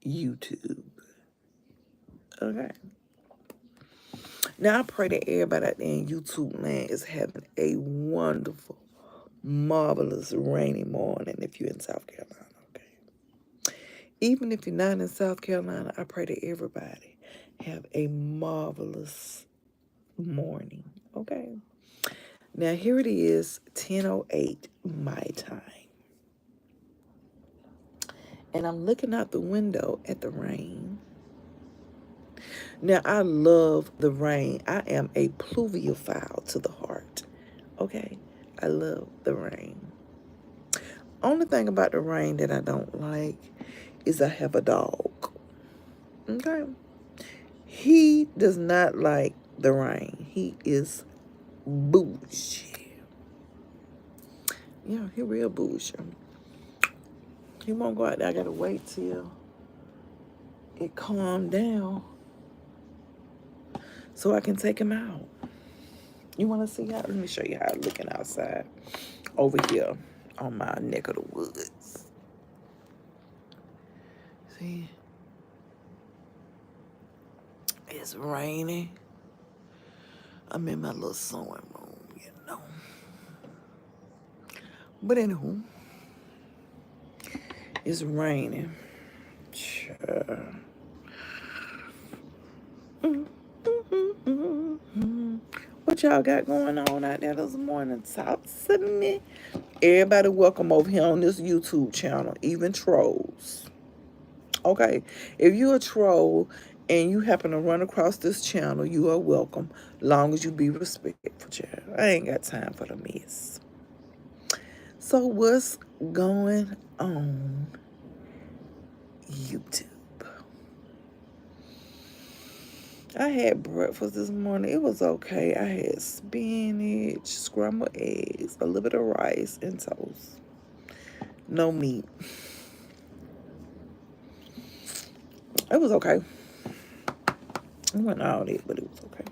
YouTube. Okay. Now I pray that everybody out there in YouTube land is having a wonderful, marvelous rainy morning if you're in South Carolina. Okay. Even if you're not in South Carolina, I pray that everybody have a marvelous morning. Okay. Now here it is, 10:08 my time. And I'm looking out the window at the rain. Now, I love the rain. I am a pluviophile to the heart. Okay? I love the rain. Only thing about the rain that I don't like is I have a dog. Okay? He does not like the rain. He is bougie. Yeah, he real bougie. He won't go out there. I gotta wait till it calm down so I can take him out. You want to see how? Let me show you how I'm looking outside over here on my neck of the woods. See? It's raining. I'm in my little sewing room, you know. But anywho, it's raining. Sure. What y'all got going on out there this morning? Talk to me. Everybody welcome over here on this YouTube channel, even trolls. Okay, if you're a troll and you happen to run across this channel, you are welcome, long as you be respectful, child. I ain't got time for the mess. So what's going on YouTube? I had breakfast this morning. It was okay. I had spinach, scrambled eggs, a little bit of rice, and toast. No meat. It was okay. It wasn't all that, but it was okay.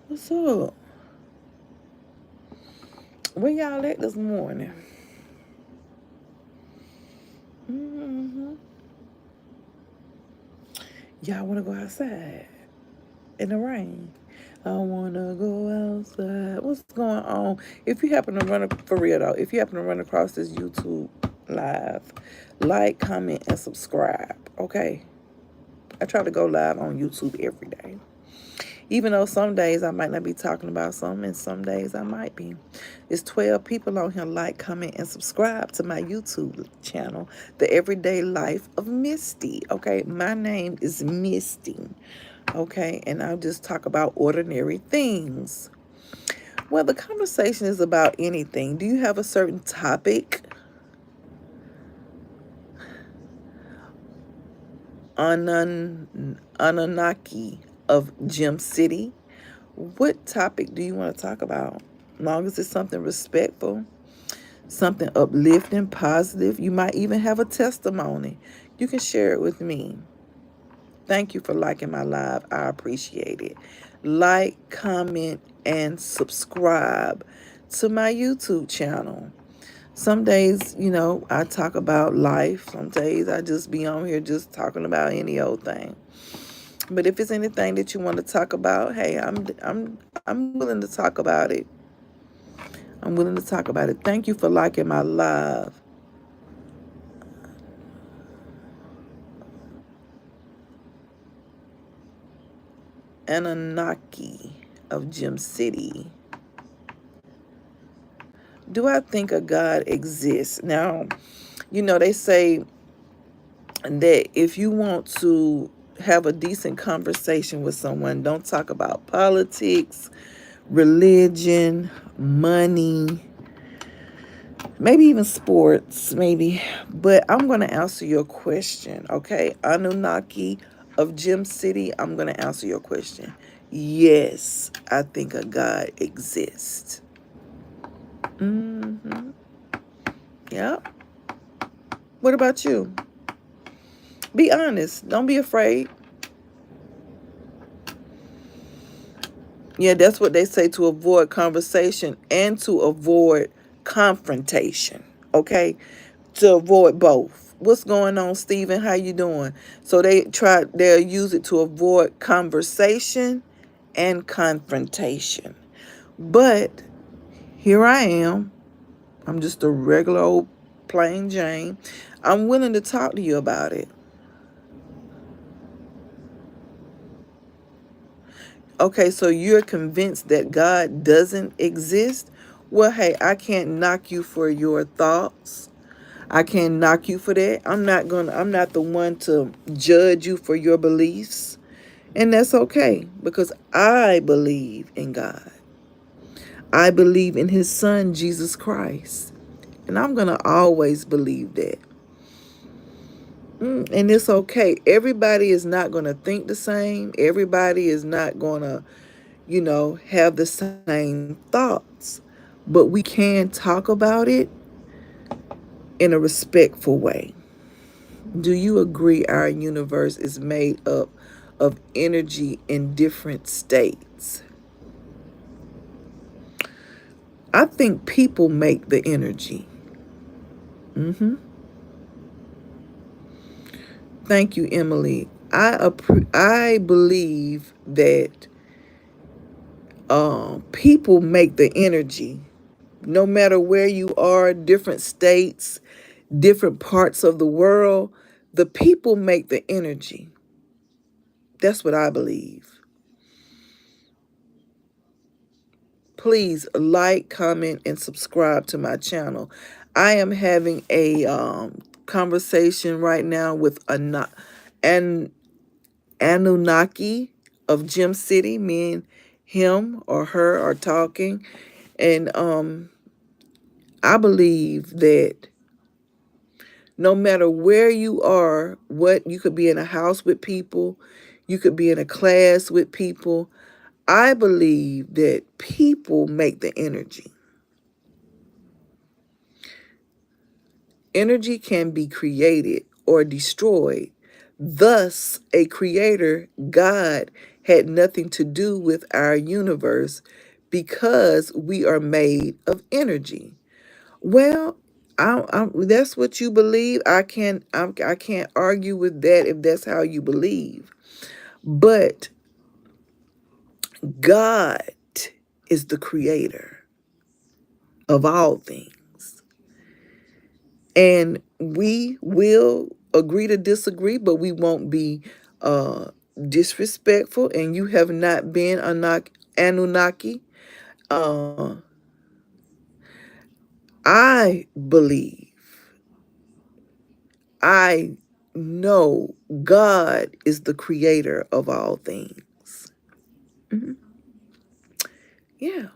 What's up? Where y'all at this morning? Y'all want to go outside in the rain? I want to go outside. What's going on? If you happen to run, for real though, if you happen to run across this YouTube live, like, comment, and subscribe, okay? I try to go live on YouTube every day. Even though some days I might not be talking about something, and some days I might be. There's 12 people on here. Like, comment, and subscribe to my YouTube channel, The Everyday Life of Misty. Okay, my name is Misty. Okay, and I'll just talk about ordinary things. Well, the conversation is about anything. Do you have a certain topic? Anunnaki of Gem City. What topic do you want to talk about? As long as it's something respectful, something uplifting, positive. You might even have a testimony. You can share it with me. Thank you for liking my live. I appreciate it. Like, comment, and subscribe to my YouTube channel. Some days, you know, I talk about life. Some days I just be on here just talking about any old thing. But if it's anything that you want to talk about, hey, I'm willing to talk about it. I'm willing to talk about it. Thank you for liking my live. Anunnaki of Gem City. Do I think a God exists? Now, you know, they say that if you want to have a decent conversation with someone, don't talk about politics, religion, money, maybe even sports, maybe. But I'm going to answer your question, okay? Anunnaki of Gem City, I'm going to answer your question. Yes, I think a God exists. Yep. What about you? Be honest. Don't be afraid. Yeah, that's what they say, to avoid conversation and to avoid confrontation. Okay? To avoid both. What's going on, Stephen? How you doing? So they'll use it to avoid conversation and confrontation. But here I am. I'm just a regular old plain Jane. I'm willing to talk to you about it. Okay, so you're convinced that God doesn't exist? Well, hey, I can't knock you for your thoughts. I can't knock you for that. I'm not the one to judge you for your beliefs. And that's okay because I believe in God. I believe in his son, Jesus Christ. And I'm going to always believe that. And it's okay. Everybody is not going to think the same. Everybody is not going to, have the same thoughts. But we can talk about it in a respectful way. Do you agree our universe is made up of energy in different states? I think people make the energy. Thank you, Emily. I believe that people make the energy. No matter where you are, different states, different parts of the world, the people make the energy. That's what I believe. Please like, comment, and subscribe to my channel. I am having a conversation right now with an Anunnaki of Gem City. Me and him or her are talking, and I believe that no matter where you are, what you could be in a house with people, you could be in a class with people. I believe that people make the energy. Energy can be created or destroyed. Thus, a creator, God, had nothing to do with our universe because we are made of energy. Well, that's what you believe. I can't argue with that if that's how you believe. But God is the creator of all things. And we will agree to disagree, but we won't be uh, disrespectful. And you have not been Anunnaki. Uh, I believe, I know God is the creator of all things. Mhm. Yeah.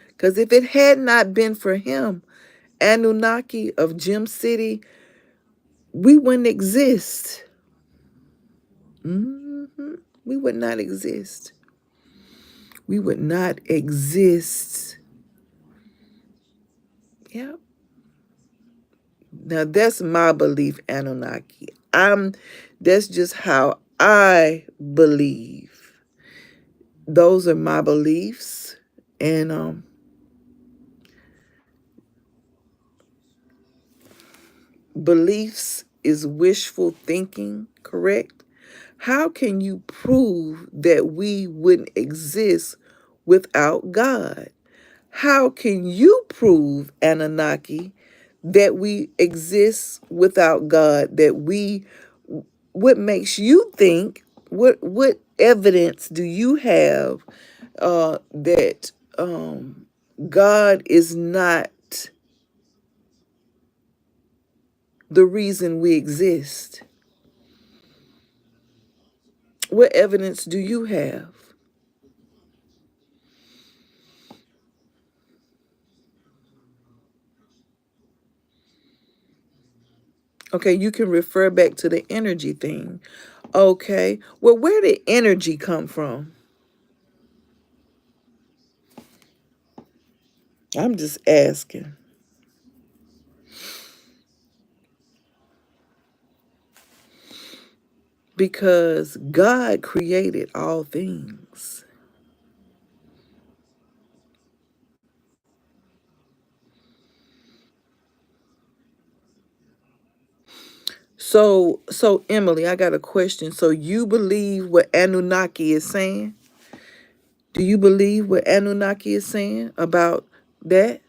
Because if it had not been for him, Anunnaki of Gem City, we wouldn't exist. hmm We would not exist. We would not exist. Yeah. Now that's my belief, Anunnaki. That's just how I believe. Those are my beliefs. And beliefs is wishful thinking, correct? How can you prove that we wouldn't exist without God? How can you prove, Anunnaki, that we exist without God? What makes you think, what evidence do you have that God is not the reason we exist? What evidence do you have? Okay, you can refer back to the energy thing. Okay, well, where did energy come from? I'm just asking. Because God created all things. So Emily, I got a question. So you believe what Anunnaki is saying? Do you believe what Anunnaki is saying about that?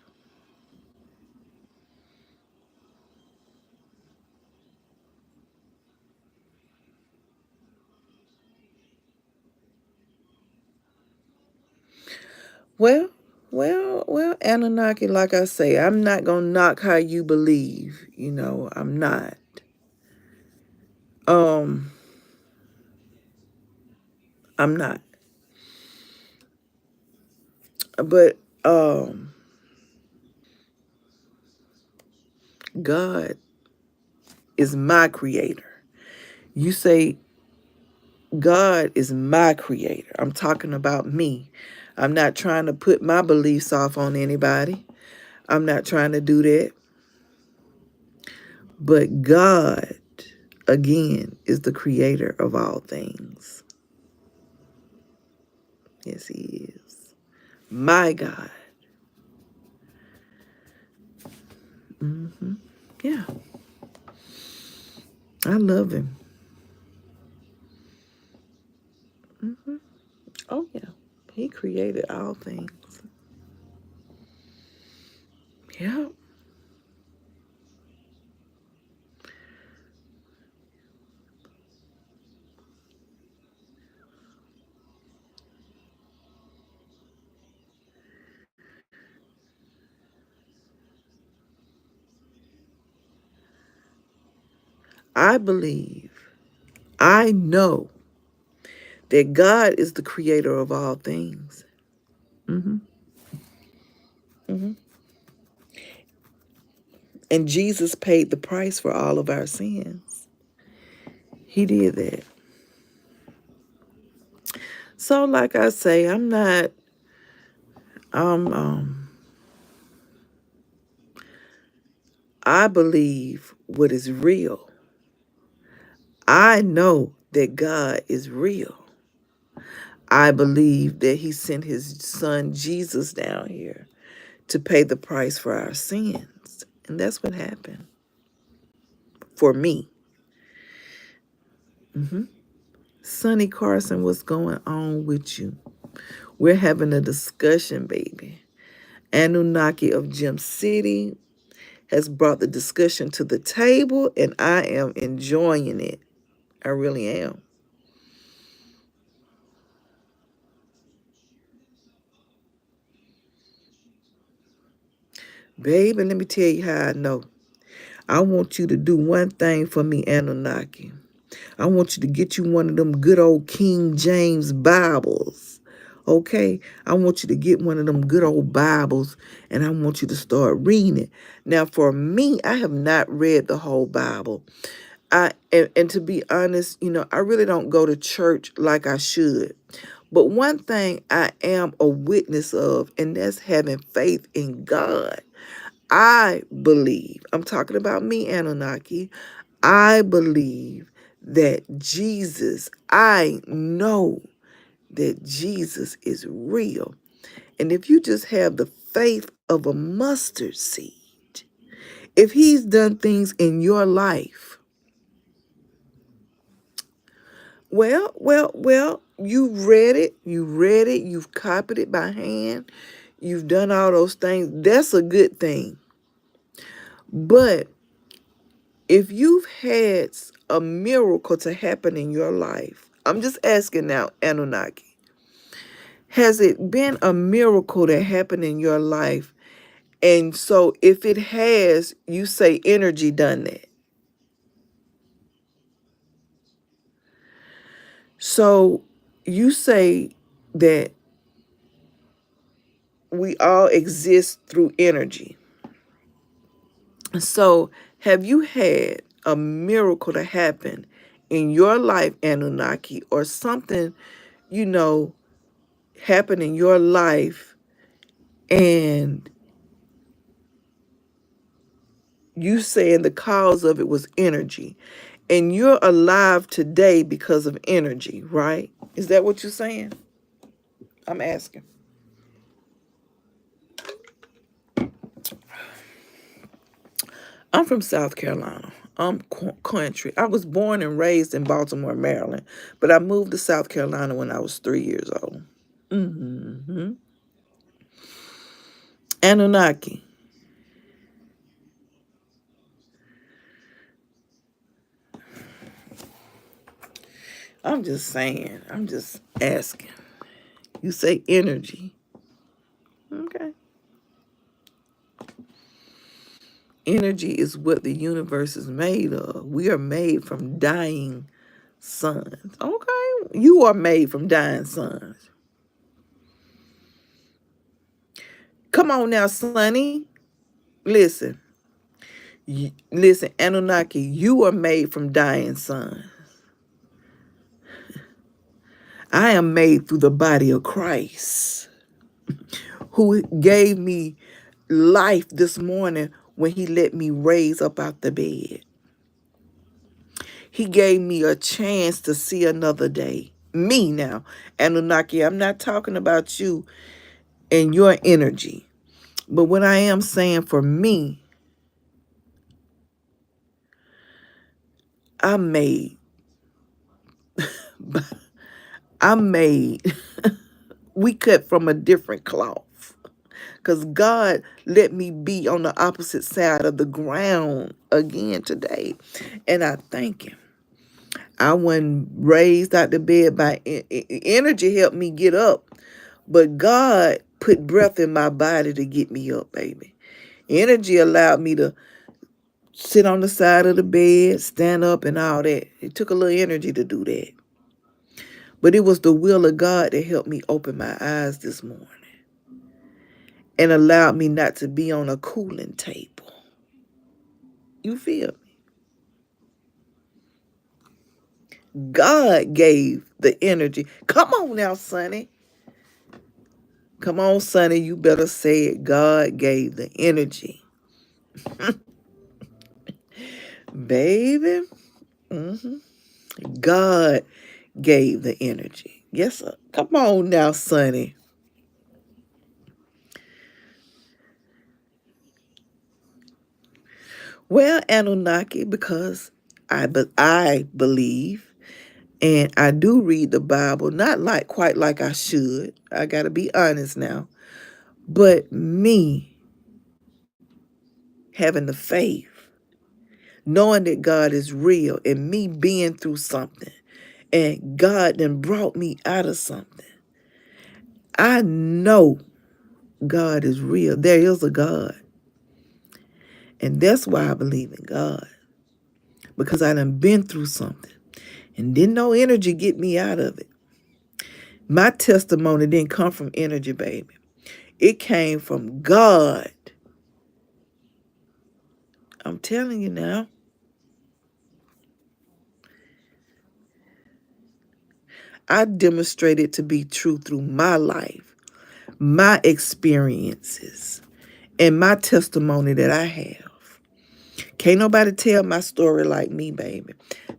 Well, well, Anunnaki, like I say, I'm not gonna knock how you believe. I'm not. Um, I'm not. But God is my creator. You say God is my creator. I'm talking about me. I'm not trying to put my beliefs off on anybody. I'm not trying to do that. But God, again, is the creator of all things. Yes, He is. My God. Yeah, I love Him. Oh, yeah. He created all things. Yeah. I believe, I know that God is the creator of all things. hmm hmm And Jesus paid the price for all of our sins. He did that. So, like I say, I'm not, um, I believe what is real. I know that God is real. I believe that He sent His Son Jesus down here to pay the price for our sins. And that's what happened for me. Sonny Carson, what's going on with you? We're having a discussion, baby. Anunnaki of Gem City has brought the discussion to the table, and I am enjoying it. I really am. Baby, let me tell you how I know. I want you to do one thing for me, Anunnaki. I want you to get you one of them good old King James Bibles. Okay? I want you to get one of them good old Bibles, and I want you to start reading it. Now, for me, I have not read the whole Bible. And to be honest, I really don't go to church like I should. But one thing I am a witness of, and that's having faith in God. I believe, I'm talking about me, Anunnaki, I believe that Jesus, I know that Jesus is real. And if you just have the faith of a mustard seed, if He's done things in your life, well, you've copied it by hand, you've done all those things. That's a good thing. But if you've had a miracle to happen in your life, I'm just asking now, Anunnaki, has it been a miracle that happened in your life? And so if it has, you say energy done that. So you say that we all exist through energy. So have you had a miracle to happen in your life, Anunnaki, or something, you know, happen in your life and you saying the cause of it was energy, and you're alive today because of energy, right? Is that what you're saying? I'm asking. I'm from South Carolina. country. I was born and raised in Baltimore, Maryland, but I moved to South Carolina when I was 3 years old. Anunnaki. I'm just saying. I'm just asking. You say energy. Okay. Energy is what the universe is made of. We are made from dying suns. Okay. You are made from dying suns. Come on now, Sonny. Listen. Listen, Anunnaki, you are made from dying suns. I am made through the body of Christ, who gave me life this morning when he let me raise up out the bed. He gave me a chance to see another day. Me now, Anunnaki, I'm not talking about you and your energy. But what I am saying for me, I'm made. I'm made. We cut from a different cloth. Because God let me be on the opposite side of the ground again today. And I thank him. I wasn't raised out the bed by energy helped me get up. But God put breath in my body to get me up, baby. Energy allowed me to sit on the side of the bed, stand up and all that. It took a little energy to do that. But it was the will of God that helped me open my eyes this morning and allowed me not to be on a cooling table. You feel me? God gave the energy. Come on now, Sonny. Come on, Sonny. You better say it. God gave the energy. Baby. God gave the energy. Yes, sir. Come on now, Sonny. Well, Anunnaki, because I believe, and I do read the Bible, not like quite like I should. I got to be honest now. But me having the faith, knowing that God is real, and me being through something, and God then brought me out of something, I know God is real. There is a God. And that's why I believe in God. Because I done been through something and didn't know energy get me out of it. My testimony didn't come from energy, baby. It came from God. I'm telling you now. I demonstrated to be true through my life, my experiences, and my testimony that I have. Can't nobody tell my story like me, baby.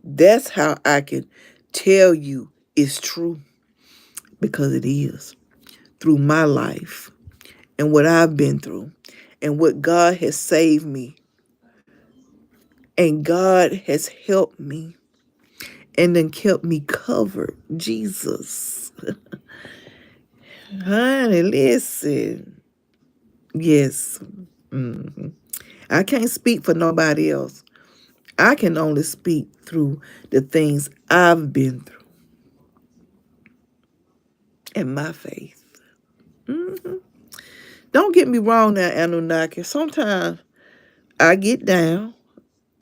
That's how I can tell you it's true, because it is. Through my life and what I've been through and what God has saved me. And God has helped me and then kept me covered. Jesus. Honey, listen. Yes. I can't speak for nobody else. I can only speak through the things I've been through and my faith. Don't get me wrong now, Anunnaki. Sometimes I get down.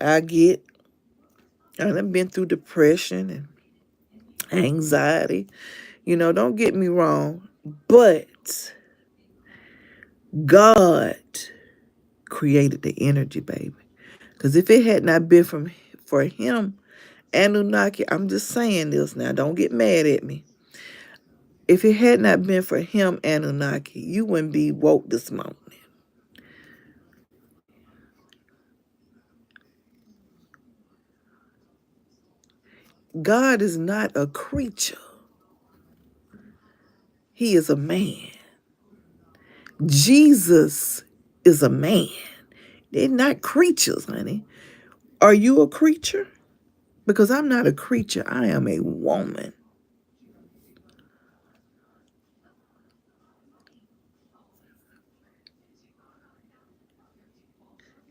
I've been through depression and anxiety. Don't get me wrong. But God created the energy, baby. Because if it had not been for him, Anunnaki, I'm just saying this now, don't get mad at me. If it had not been for him, Anunnaki, you wouldn't be woke this morning. God is not a creature. He is a man. Jesus is a man. They're not creatures, honey. Are you a creature? Because I'm not a creature. I am a woman.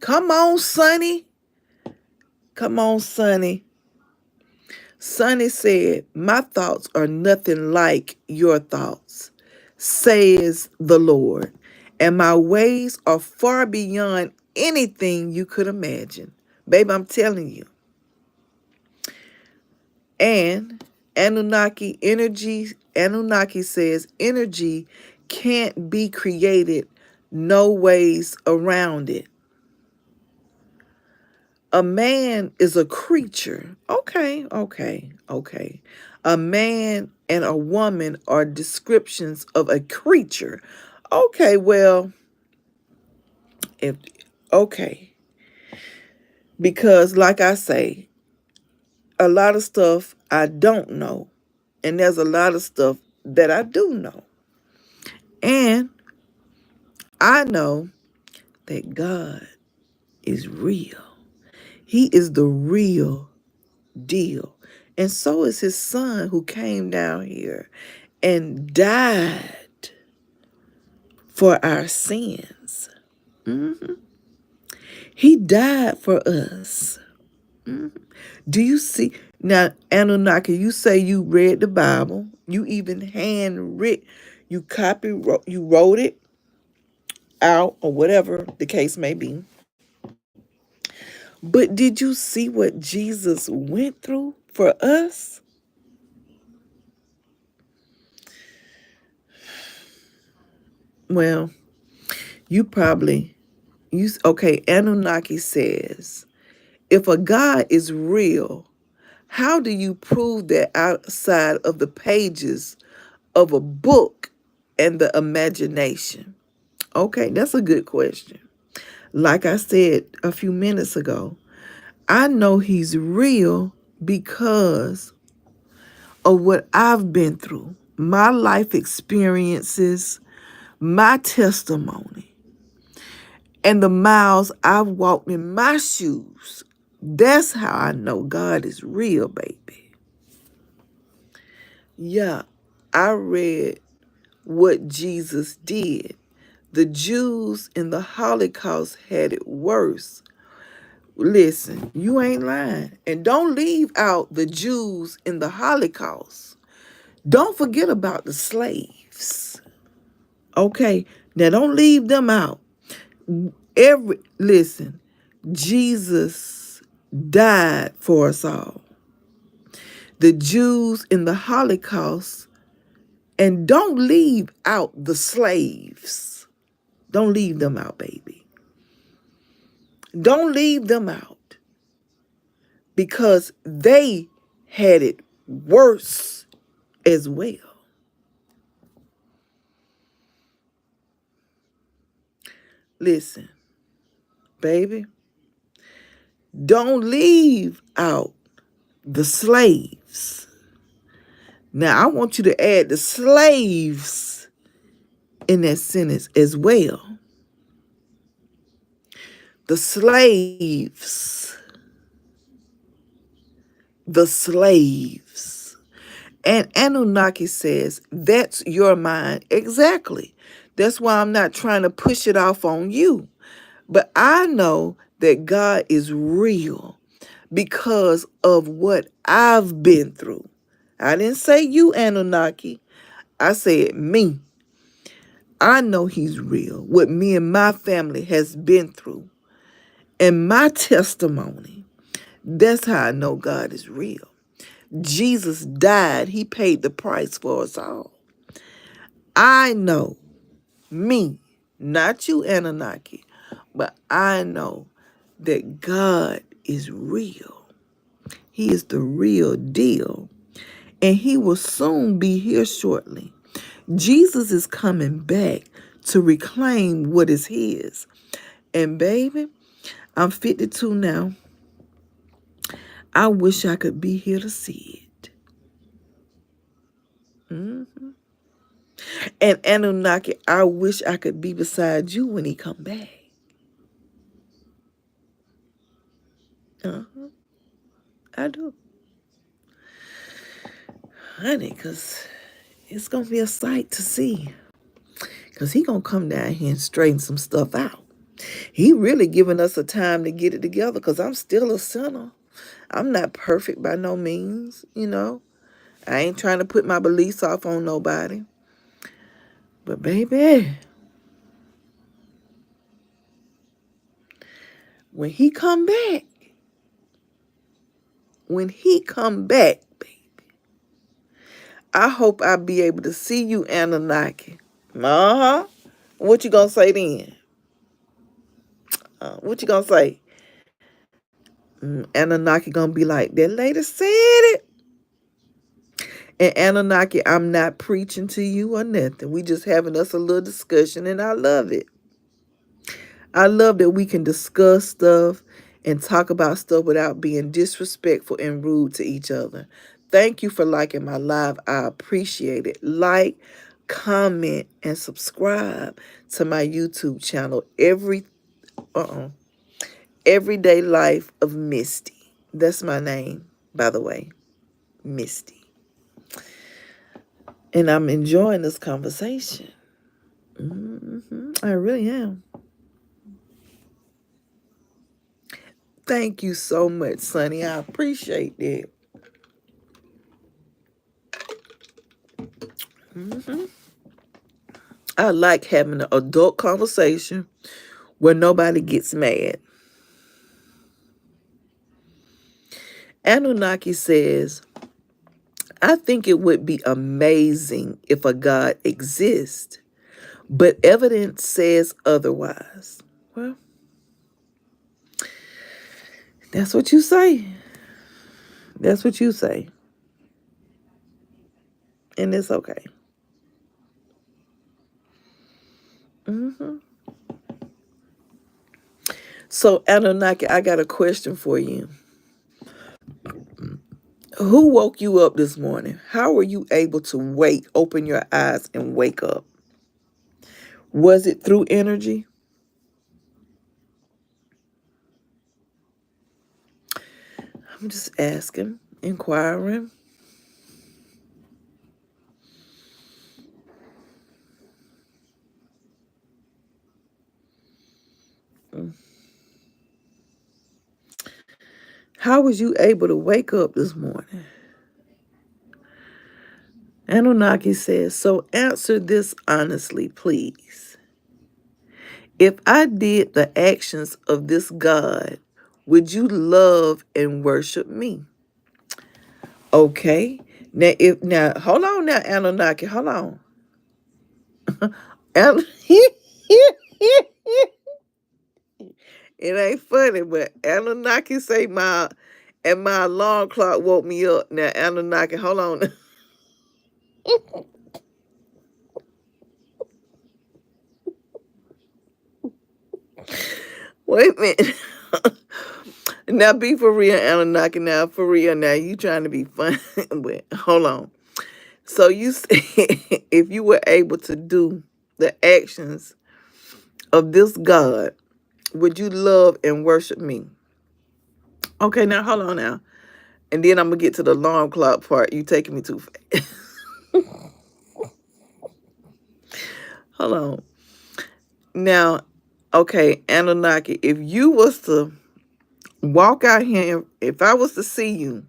Come on, Sonny. Come on, Sonny. Sonny said, my thoughts are nothing like your thoughts, says the Lord. And my ways are far beyond anything you could imagine. Babe, I'm telling you. And Anunnaki says energy can't be created, no ways around it. A man is a creature. Okay. A man and a woman are descriptions of a creature. Okay, well, if okay. Because like I say, a lot of stuff I don't know. And there's a lot of stuff that I do know. And I know that God is real. He is the real deal. And so is his son who came down here and died for our sins. Mhm. He died for us. Mhm. Do you see? Now, Anunnaki, you say you read the Bible. You even handwritten, you wrote it out or whatever the case may be. But did you see what Jesus went through for us? Well, you probably, okay, Anunnaki says, if a God is real, how do you prove that outside of the pages of a book and the imagination? Okay, that's a good question. Like I said a few minutes ago, I know he's real because of what I've been through, my life experiences, my testimony, and the miles I've walked in my shoes. That's how I know God is real, baby. Yeah, I read what Jesus did. The Jews in the Holocaust had it worse. Listen, you ain't lying. And don't leave out the Jews in the Holocaust. Don't forget about the slaves. Okay, now don't leave them out. Listen, Jesus died for us all. The Jews in the Holocaust, and don't leave out the slaves. Don't leave them out, baby. Don't leave them out because they had it worse as well. Listen, baby, don't leave out the slaves. Now, I want you to add the slaves in that sentence as well. The slaves. The slaves. And Anunnaki says, that's your mind. Exactly. That's why I'm not trying to push it off on you. But I know that God is real because of what I've been through. I didn't say you, Anunnaki. I said me. I know he's real. What me and my family has been through. And my testimony. That's how I know God is real. Jesus died. He paid the price for us all. I know me, not you, Anunnaki, but I know that God is real. He is the real deal. And he will soon be here shortly. Jesus is coming back to reclaim what is his. And baby, I'm 52 now. I wish I could be here to see it. Mm-hmm. And Anunnaki, I wish I could be beside you when he come back. Uh-huh. I do. Honey, because it's going to be a sight to see. Because he going to come down here and straighten some stuff out. He really giving us a time to get it together because I'm still a sinner. I'm not perfect by no means, you know. I ain't trying to put my beliefs off on nobody. But baby, when he come back, baby, I hope I be able to see you, Anunnaki. Uh-huh. What you gonna say then? What you gonna say? Anunnaki gonna be like, that lady said it. And Anunnaki, I'm not preaching to you or nothing. We just having us a little discussion, and I love it. I love that we can discuss stuff and talk about stuff without being disrespectful and rude to each other. Thank you for liking my live. I appreciate it. Like, comment, and subscribe to my YouTube channel. Everyday Life of Misty. That's my name, by the way. Misty. And I'm enjoying this conversation. I really am. Thank you so much, Sonny. I appreciate that. I like having an adult conversation where nobody gets mad. Anunnaki says, I think it would be amazing if a God exists, but evidence says otherwise. Well, that's what you say. That's what you say. And it's okay. So, Anunnaki, I got a question for you. Who woke you up this morning? How were you able to open your eyes and wake up? Was it through energy? I'm just asking, inquiring. How was you able to wake up this morning? Anunnaki says, so answer this honestly, please. If I did the actions of this God, would you love and worship me? Okay. Now hold on now, Anunnaki, hold on. It ain't funny, but Anunnaki say my alarm clock woke me up. Now Anunnaki, hold on. Wait a minute. Now be for real, Anunnaki. Now for real. Now you trying to be funny, but hold on. So you said if you were able to do the actions of this God, would you love and worship me? Okay, now hold on now. And then I'm gonna get to the alarm clock part. You taking me too fast. Hold on. Now, okay, Anunnaki, if you was to walk out here, if I was to see you,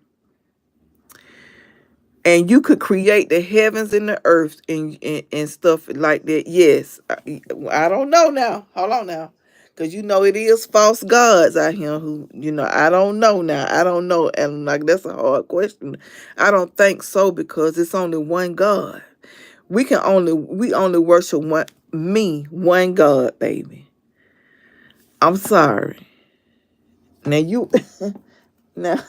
and you could create the heavens and the earth and stuff like that, yes. I don't know now. Hold on now. Because you know it is false gods out here who, I don't know now. I don't know. And like that's a hard question. I don't think so because it's only one God. We only worship one God, baby. I'm sorry. Now you now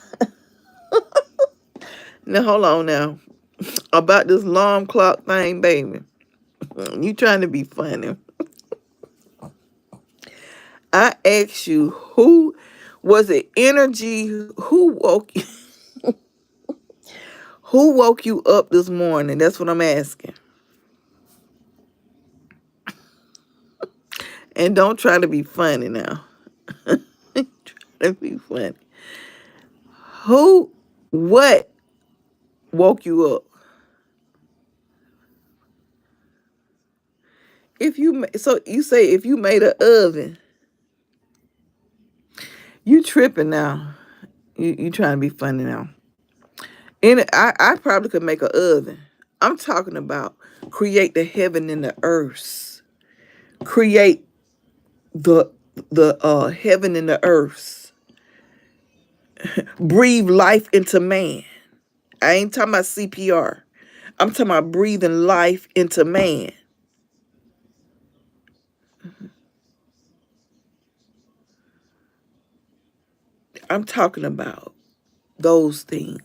now hold on now. About this alarm clock thing, baby. You trying to be funny. I asked you who was it energy who woke you up this morning? That's what I'm asking. And don't try to be funny now. Try to be funny. Who, what woke you up? So you say if you made an oven, you tripping now. You trying to be funny now. And I probably could make an oven. I'm talking about create the heaven and the earth. Create the heaven and the earth. Breathe life into man. I ain't talking about CPR. I'm talking about breathing life into man. I'm talking about those things.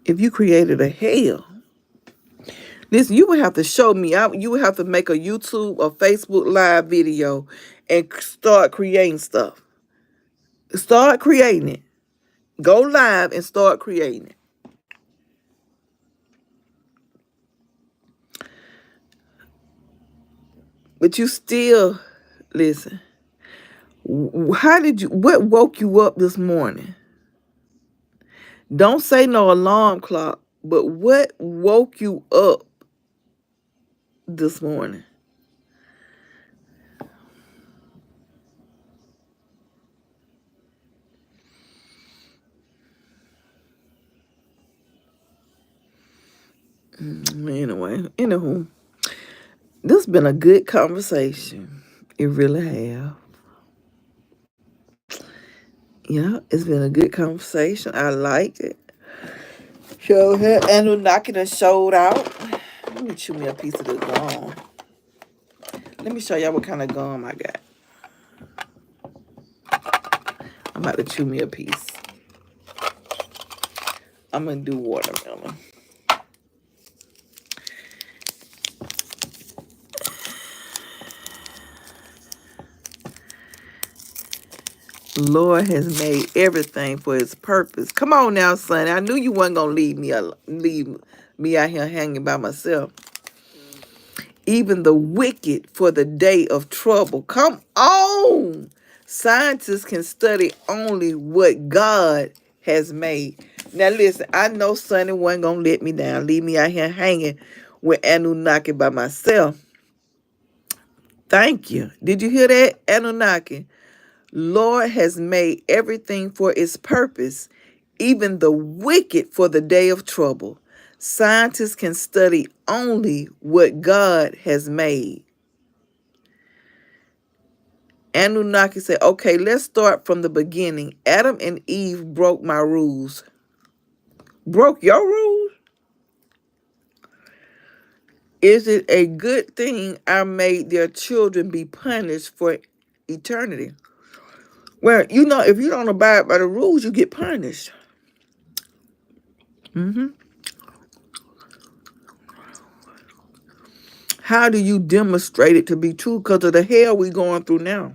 If you created a hell, listen, you would have to show me. You would have to make a YouTube or Facebook live video and start creating stuff. Start creating it. Go live and start creating it. But you still, listen, what woke you up this morning? Don't say no alarm clock, but what woke you up this morning? Anywho, this been a good conversation. It really have. Yeah, it's been a good conversation. I liked it. Show her Anunnaki done showed out. Let me chew me a piece of this gum. Let me show y'all what kind of gum I got. I'm about to chew me a piece. I'm gonna do watermelon. Lord has made everything for his purpose. Come on now, son. I knew you wasn't gonna leave me out here hanging by myself. Even the wicked for the day of trouble. Come on. Scientists can study only what God has made. Now listen, I know Sonny wasn't gonna let me down, leave me out here hanging with Anunnaki by myself. Thank you. Did you hear that, Anunnaki? Lord has made everything for its purpose, even the wicked for the day of trouble. Scientists can study only what God has made. Anunnaki said, okay, let's start from the beginning. Adam and Eve broke my rules. Broke your rules? Is it a good thing I made their children be punished for eternity? Well, if you don't abide by the rules, you get punished. How do you demonstrate it to be true? Because of the hell we going through now.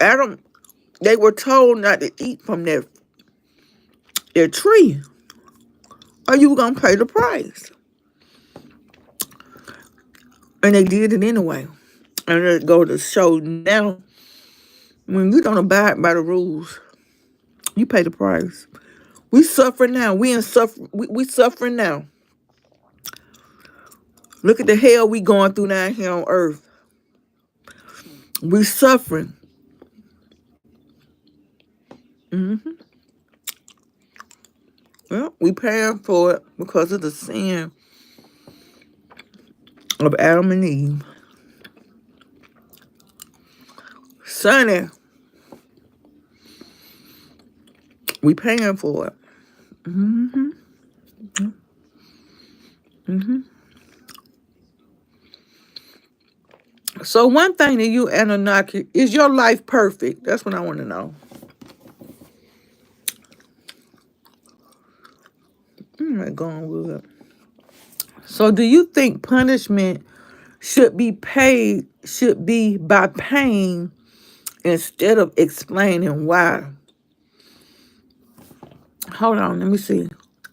Adam, they were told not to eat from their tree, or you were going to pay the price. And they did it anyway. And it go to show now, when you don't abide by the rules, you pay the price. We suffering now. We suffering now. Look at the hell we going through down here on earth. We suffering. Well, we paying for it because of the sin of Adam and Eve. Sonny, we paying for it. So one thing to you, Anunnaki, is your life perfect? That's what I want to know. I'm going with it. So do you think punishment should be by pain instead of explaining why? Hold on, let me see.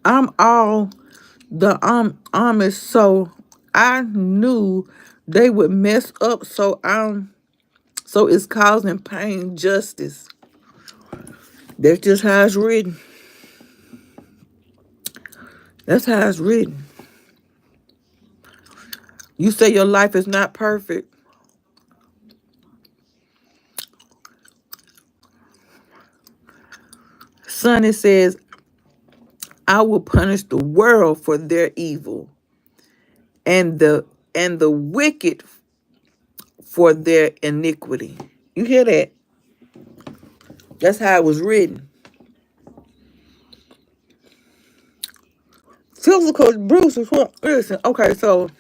I'm all the Amish, so I knew they would mess up, so So it's causing pain justice. That's just how it's written. That's how it's written. You say your life is not perfect. Son, it says, I will punish the world for their evil and the wicked for their iniquity. You hear that? That's how it was written. Physical Bruce is what? Listen, okay, so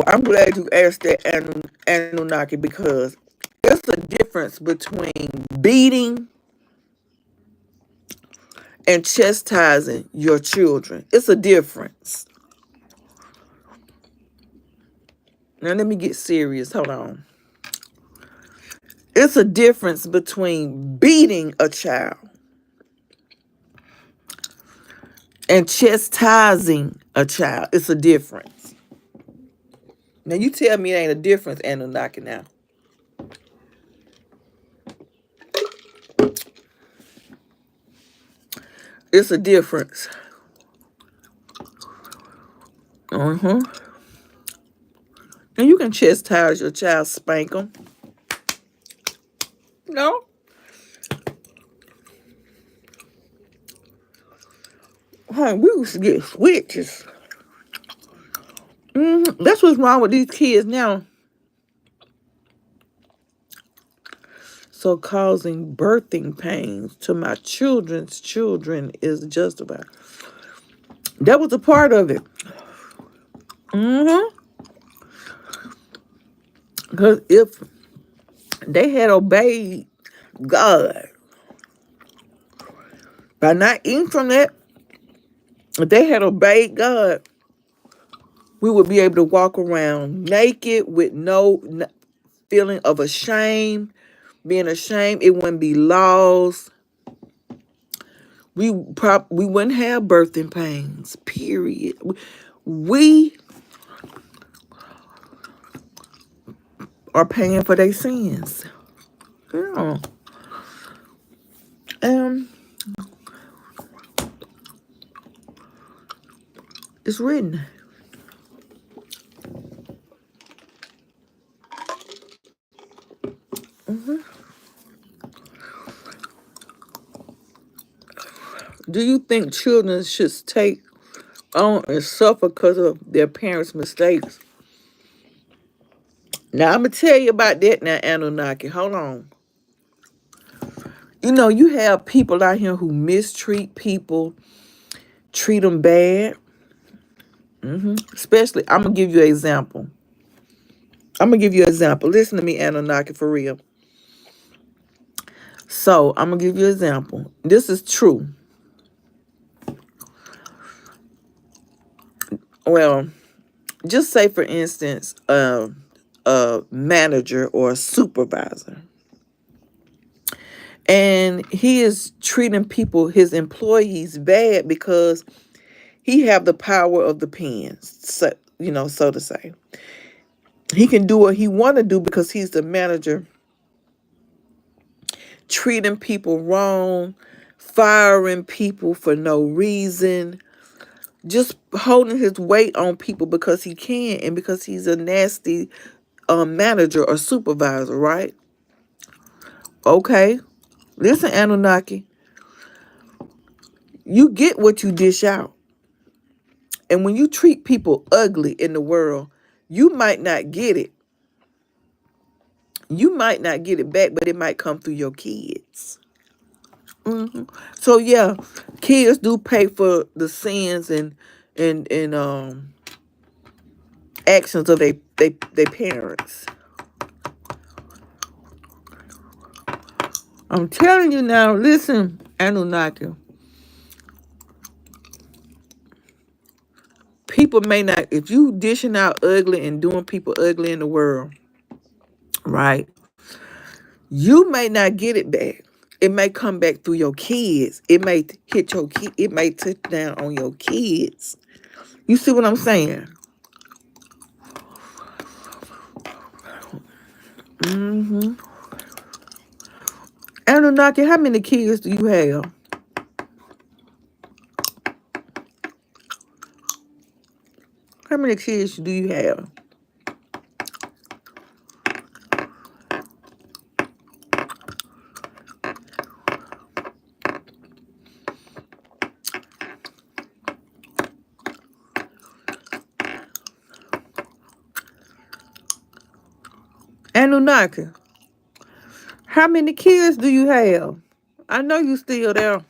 I'm glad you asked that Anunnaki, because it's a difference between beating and chastising your children. It's a difference. Now let me get serious. Hold on. It's a difference between beating a child and chastising a child. It's a difference. Now you tell me it ain't a difference, Anunnaki, now. It's a difference. Uh-huh. And you can chastise your child, spank them. No. Honey, we used to get switches. That's what's wrong with these kids now. So causing birthing pains to my children's children is justified. That was a part of it. Because if they had obeyed God by not eating from that, if they had obeyed God, we would be able to walk around naked with no feeling of ashamed, being ashamed. It wouldn't be laws. We wouldn't have birthing pains, period. We are paying for their sins. Yeah. It's written. Do you think children should take on and suffer because of their parents' mistakes? Now, I'm going to tell you about that now, Anunnaki. Hold on. You know, you have people out here who mistreat people, treat them bad. Especially, I'm going to give you an example. Listen to me, Anunnaki, for real. So, I'm going to give you an example. This is true. Well, just say, for instance, a manager or a supervisor. And he is treating people, his employees, bad because he have the power of the pen, so, so to say. He can do what he want to do because he's the manager, treating people wrong, firing people for no reason, just holding his weight on people because he can and because he's a nasty manager or supervisor, right? Okay. Listen, Anunnaki, you get what you dish out. And when you treat people ugly in the world, you might not get it. You might not get it back, but it might come through your kids. So yeah, kids do pay for the sins and actions of they parents. I'm telling you now, listen, Anunnaki. People may not, if you dishing out ugly and doing people ugly in the world, right? You may not get it back. It may come back through your kids. It may hit your kid. It may touch down on your kids. You see what I'm saying? Mm-hmm. Anunnaki, how many kids do you have? How many kids do you have? Anunnaki, how many kids do you have? I know you still there.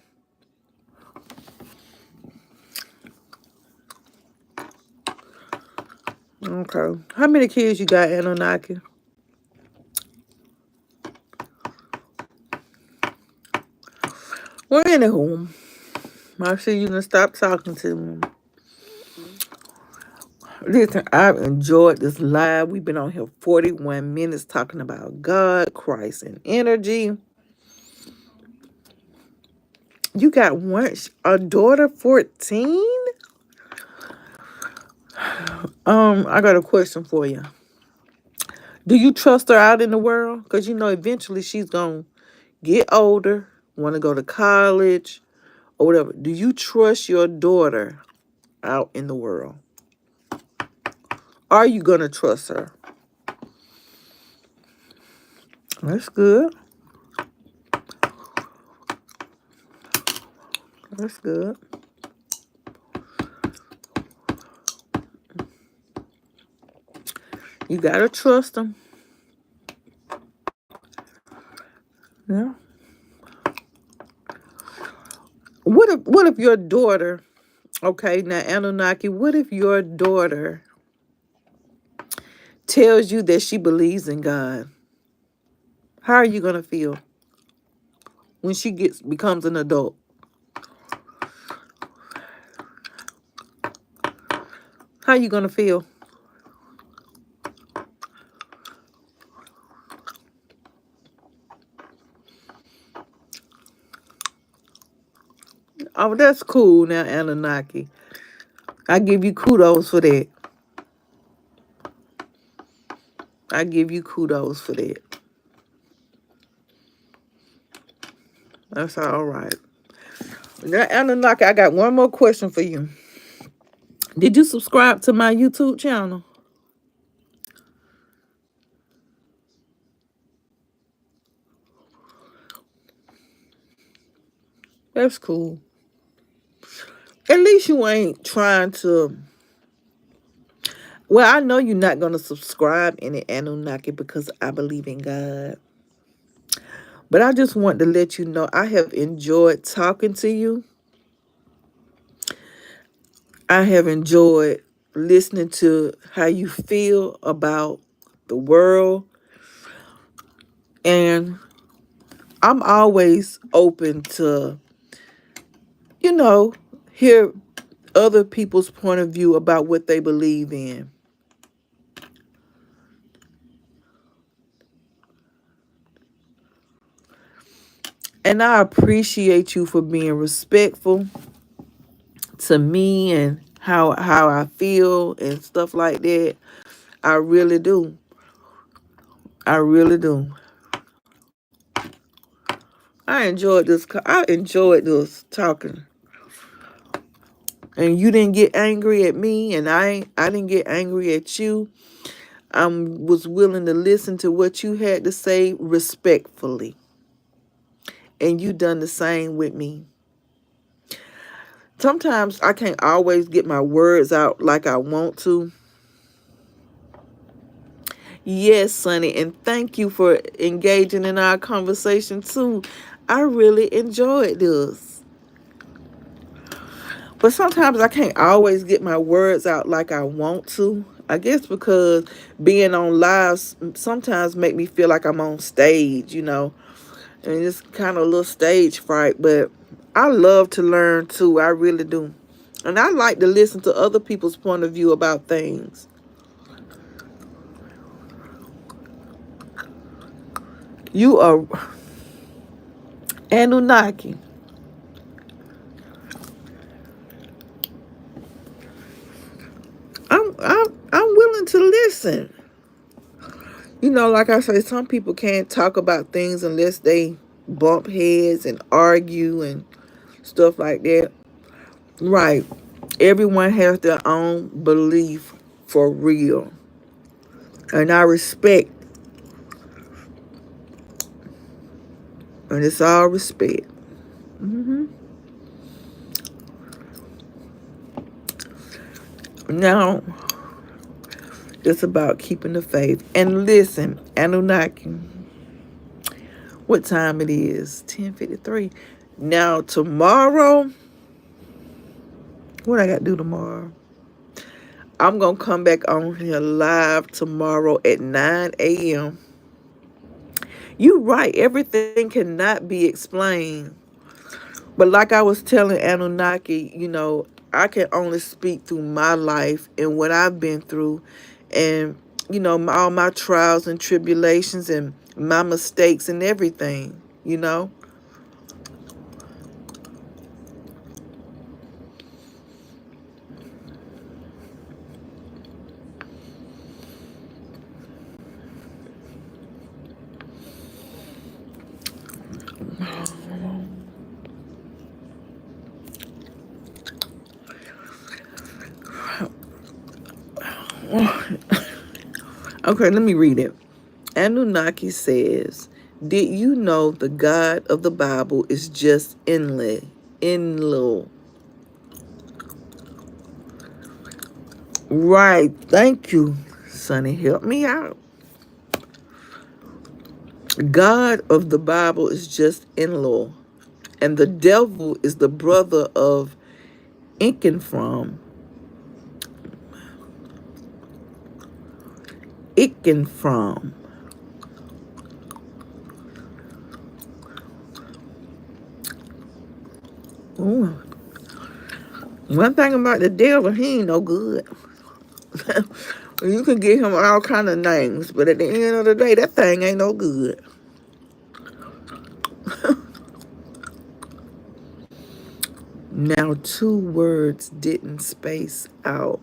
Okay. How many kids you got, Anunnaki? Well, anywho, I see you done stop talking to me. Listen, I've enjoyed this live. We've been on here 41 minutes talking about God, Christ, and energy. You got a daughter, 14? I got a question for you. Do you trust her out in the world? Because you know eventually she's going to get older, want to go to college, or whatever. Do you trust your daughter out in the world? Are you going to trust her? That's good. That's good. You got to trust them. Yeah. What if your daughter, okay, now Anunnaki, what if your daughter tells you that she believes in God? How are you going to feel when she becomes an adult? How are you going to feel? Oh, that's cool now, Anunnaki. I give you kudos for that. I give you kudos for that. That's all right. Now, Anunnaki, I got one more question for you. Did you subscribe to my YouTube channel? That's cool. At least you ain't trying to. Well, I know you're not going to subscribe in it, Anunnaki, because I believe in God. But I just want to let you know I have enjoyed talking to you. I have enjoyed listening to how you feel about the world. And I'm always open to, hear other people's point of view about what they believe in. And I appreciate you for being respectful to me and how I feel and stuff like that. I really do. I really do. I enjoyed this. I enjoyed this talking. And you didn't get angry at me, and I didn't get angry at you. I was willing to listen to what you had to say respectfully. And you done the same with me. Sometimes I can't always get my words out like I want to. Yes, Sonny, and thank you for engaging in our conversation too. I really enjoyed this. But sometimes I can't always get my words out like I want to. I guess because being on live sometimes make me feel like I'm on stage, And it's kind of a little stage fright, but I love to learn too. I really do. And I like to listen to other people's point of view about things. You are Anunnaki. I'm willing to listen. You know, like I say, some people can't talk about things unless they bump heads and argue and stuff like that. Right. Everyone has their own belief for real. And I respect. And it's all respect. Now, it's about keeping the faith. And listen, Anunnaki, what time it is? 10:53. Now, tomorrow, what I got to do tomorrow? I'm going to come back on here live tomorrow at 9 a.m. You're right. Everything cannot be explained. But like I was telling Anunnaki, you know, I can only speak through my life and what I've been through and, you know, all my trials and tribulations and my mistakes and everything, you know. Okay, let me read it. Anunnaki says, did you know the God of the Bible is just Enlil? Right. Thank you, Sonny. Help me out. God of the Bible is just Enlil. And the devil is the brother of Ickenfrom. Ickenfrom. Ooh. One thing about the devil, he ain't no good. You can give him all kind of names, but at the end of the day, that thing ain't no good. Now, two words didn't space out.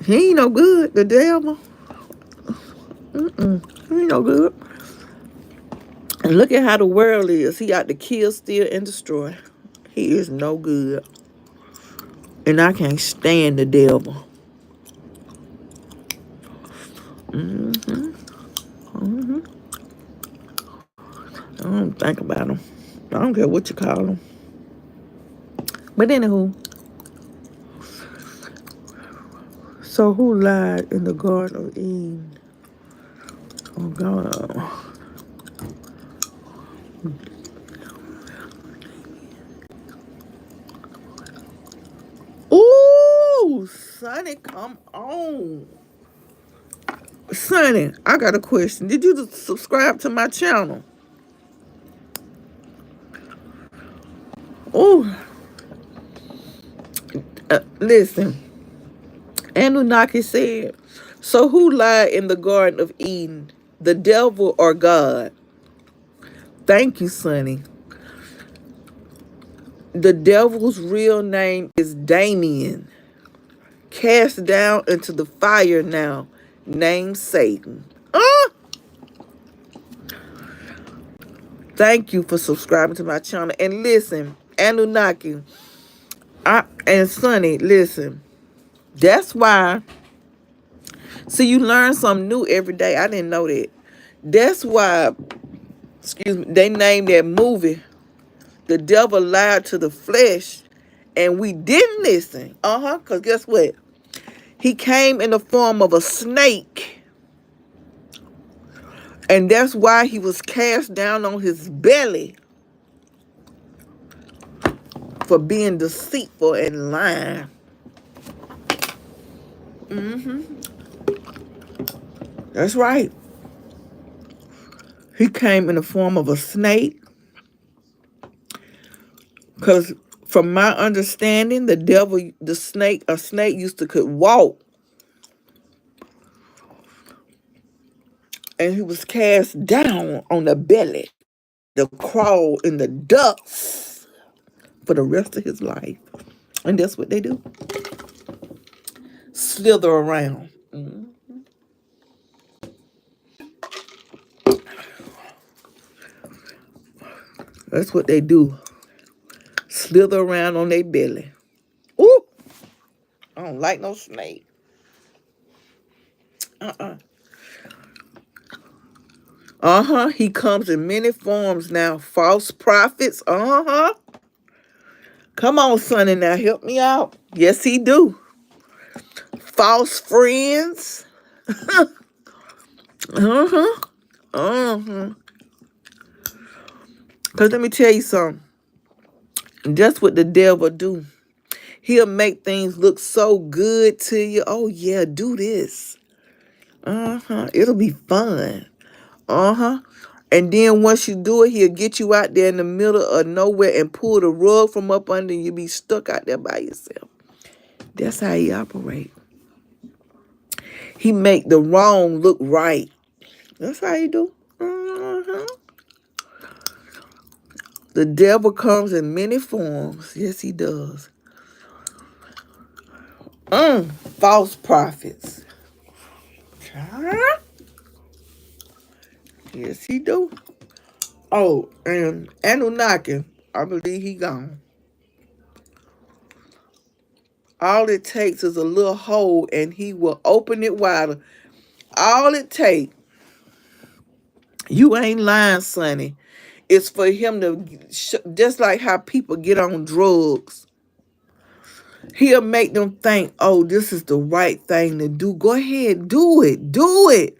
He ain't no good, the devil. He ain't no good. And look at how the world is. He out to kill, steal, and destroy. He is no good. And I can't stand the devil. I don't think about him. I don't care what you call him. But anywho, so who lied in the Garden of Eden? Oh, God. Ooh, Sonny, come on. Sonny, I got a question. Did you subscribe to my channel? Ooh, listen. Anunnaki said, so who lied in the Garden of Eden? The devil or God? Thank you, Sonny. The devil's real name is Damien. Cast down into the fire now, named Satan. Thank you for subscribing to my channel. And listen, Anunnaki, and Sonny, listen. That's why, see, you learn something new every day. I didn't know that. That's why, excuse me, they named that movie, The Devil Lied to the Flesh, and we didn't listen. Because guess what? He came in the form of a snake. And that's why he was cast down on his belly for being deceitful and lying. That's right. He came in the form of a snake. Because from my understanding, the devil, a snake could walk. And he was cast down on the belly to crawl in the dust for the rest of his life. And that's what they do. Slither around. That's what they do. Slither around on their belly. Ooh, I don't like no snake. Uh-uh. Uh-huh. He comes in many forms now. False prophets. Uh-huh. Come on, sonny, now help me out. Yes, he do. False friends. Uh-huh. Uh-huh. Because let me tell you something. That's what the devil do. He'll make things look so good to you. Oh, yeah, do this. Uh-huh. It'll be fun. Uh-huh. And then once you do it, he'll get you out there in the middle of nowhere and pull the rug from up under you. Be stuck out there by yourself. That's how he operate. He make the wrong look right. That's how he do. Uh-huh. The devil comes in many forms. Yes, he does. False prophets. Yes, he do. Oh, and Anunnaki, I believe he gone. All it takes is a little hole and he will open it wider. All it takes, you ain't lying, sonny, is for him to, just like how people get on drugs. He'll make them think, oh, this is the right thing to do. Go ahead, do it. Do it.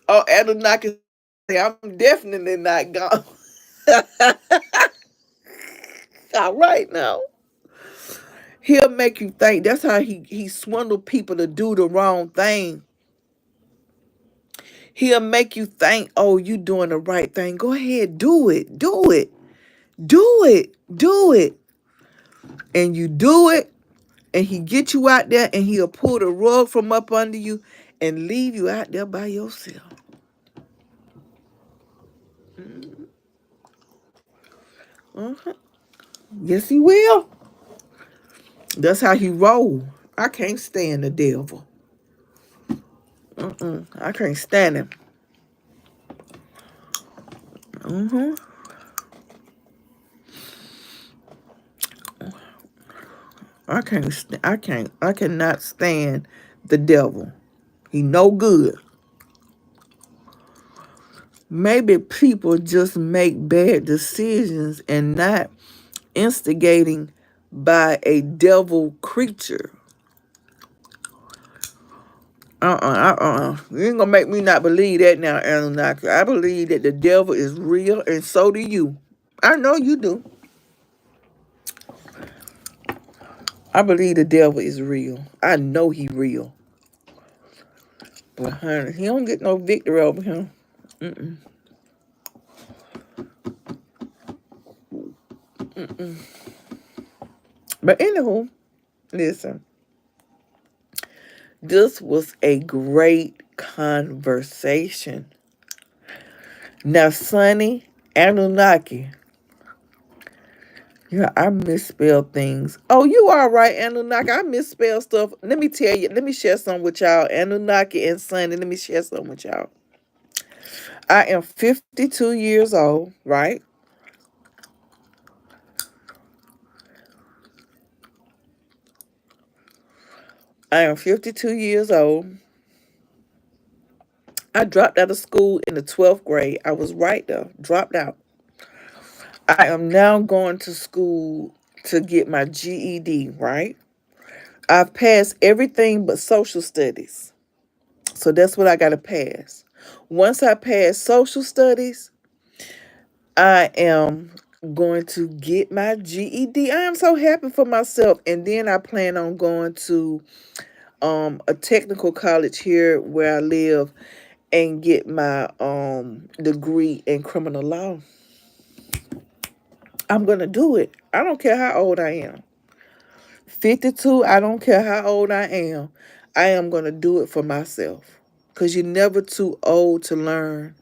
Oh, Anunnaki, I'm definitely not gone. All right now. He'll make you think. That's how he swindle people to do the wrong thing. He'll make you think, oh, you doing the right thing. Go ahead, do it. Do it. Do it. Do it. And you do it, and he get you out there, and he'll pull the rug from up under you and leave you out there by yourself. Uh-huh. Yes, he will. That's how he roll. I can't stand the devil. I can't stand him. I cannot stand the devil. He no good. Maybe people just make bad decisions and not instigating by a devil creature. You ain't gonna make me not believe that now, Anunnaki. I believe that the devil is real, and so do you. I know you do. I believe the devil is real. I know he real. But honey, he don't get no victory over him. But anywho, listen. This was a great conversation. Now, Sonny, Anunnaki. Yeah, I misspell things. Oh, you all right, Anunnaki. I misspell stuff. Let me tell you. Let me share some with y'all. Anunnaki and Sonny, let me share some with y'all. I am 52 years old, right? I am 52 years old. I dropped out of school in the 12th grade. I was right there, dropped out. I am now going to school to get my GED, right? I've passed everything but social studies. So that's what I got to pass. Once I pass social studies, I am going to get my GED. I am so happy for myself. And then I plan on going to a technical college here where I live and get my degree in criminal law. I'm going to do it. I don't care how old I am. 52, I don't care how old I am. I am going to do it for myself. Because you're never too old to learn.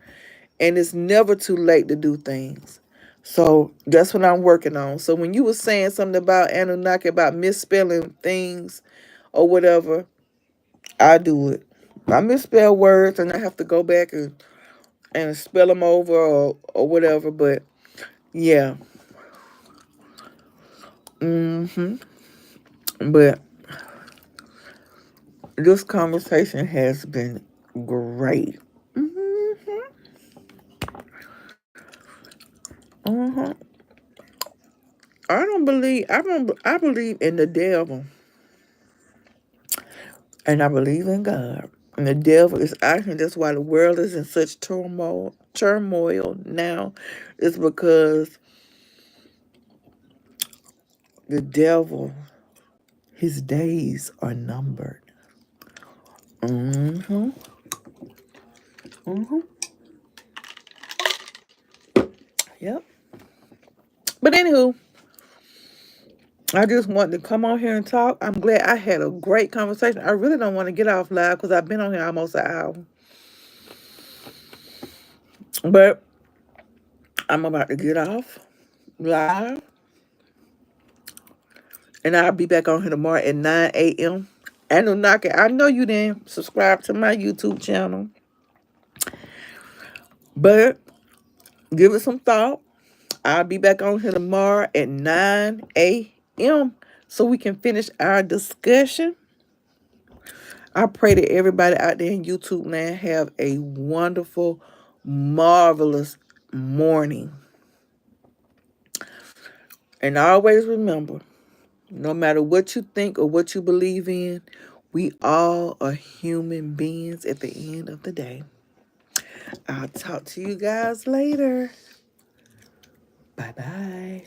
And it's never too late to do things. So that's what I'm working on. So when you were saying something about Anunnaki, about misspelling things or whatever, I do it. I misspell words and I have to go back and and spell them over or whatever. But yeah. But this conversation has been great. Uh-huh. I believe in the devil, and I believe in God. And the devil is acting. That's why the world is in such turmoil now. It's because the devil, his days are numbered. Mm-hmm. Mm-hmm. Yep. But anywho, I just wanted to come on here and talk. I'm glad I had a great conversation. I really don't want to get off live because I've been on here almost an hour. But I'm about to get off live. And I'll be back on here tomorrow at 9 a.m. Anunnaki, I know you didn't subscribe to my YouTube channel. But give it some thought. I'll be back on here tomorrow at 9 a.m. so we can finish our discussion. I pray that everybody out there in YouTube land have a wonderful, marvelous morning. And always remember, no matter what you think or what you believe in, we all are human beings at the end of the day. I'll talk to you guys later. Bye-bye.